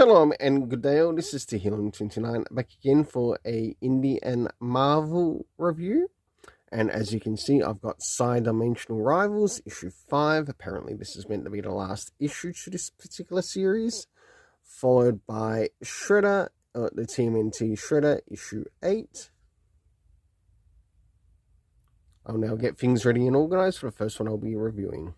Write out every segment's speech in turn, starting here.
Shalom and good day all, this is Tehillim29 back again for a Indie and Marvel review. And as you can see, I've got Side-Dimensional Rivals, issue 5. Apparently this is meant to be the last issue to this particular series. Followed by Shredder, the TMNT Shredder, issue 8. I'll now get things ready and organised for the first one I'll be reviewing.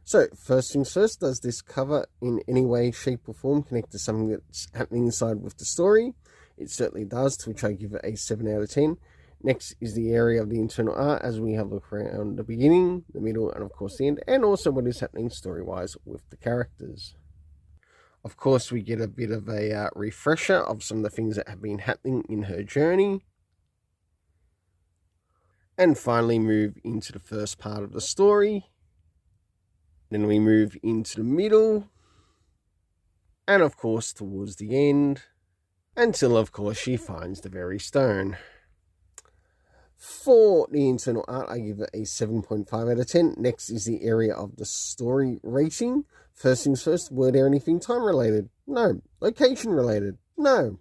So, first things first, does this cover in any way, shape or form connect to something that's happening inside with the story? It certainly does, to which I give it a 7 out of 10. Next is the area of the internal art as we have a look around the beginning, the middle and of course the end, and also what is happening story-wise with the characters. Of course, we get a bit of a refresher of some of the things that have been happening in her journey. And finally move into the first part of the story. Then we move into the middle, and of course towards the end, until of course she finds the very stone. For the internal art, I give it a 7.5 out of 10. Next is the area of the story rating. First things first, were there anything time related? No. Location related? No.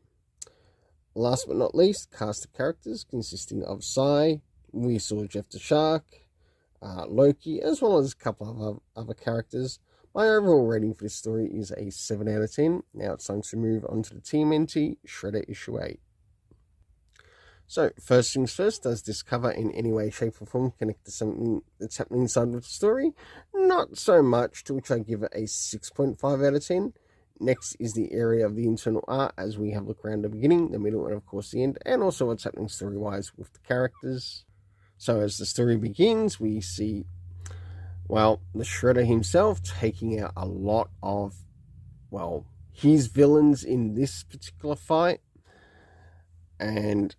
Last but not least, cast of characters consisting of Sai, we saw Jeff the Shark, Loki, as well as a couple of other characters. My overall rating for this story is a 7 out of 10. Now it's time to move on to the TMNT Shredder issue 8. So, first things first, does this cover in any way, shape or form connect to something that's happening inside of the story? Not so much, to which I give it a 6.5 out of 10. Next is the area of the internal art as we have a look around the beginning, the middle and of course the end, and also what's happening story-wise with the characters. So as the story begins, we see, well, the Shredder himself taking out a lot of, well, his villains in this particular fight. And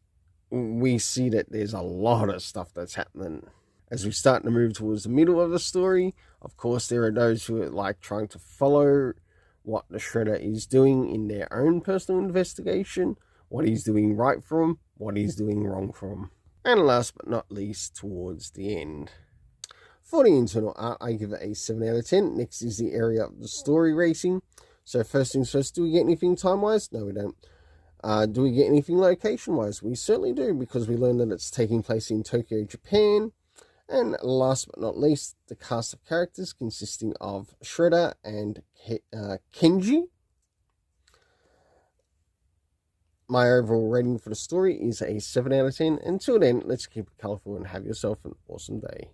we see that there's a lot of stuff that's happening. As we start to move towards the middle of the story, of course, there are those who are like trying to follow what the Shredder is doing in their own personal investigation, what he's doing right for him, what he's doing wrong for him. And last but not least, towards the end. For the internal art, I give it a 7 out of 10. Next is the area of the story racing. So first things first, do we get anything time-wise? No, we don't. Do we get anything location-wise? We certainly do, because we learn that it's taking place in Tokyo, Japan. And last but not least, the cast of characters consisting of Shredder and Kenji. My overall rating for the story is a 7 out of 10. Until then, let's keep it colourful and have yourself an awesome day.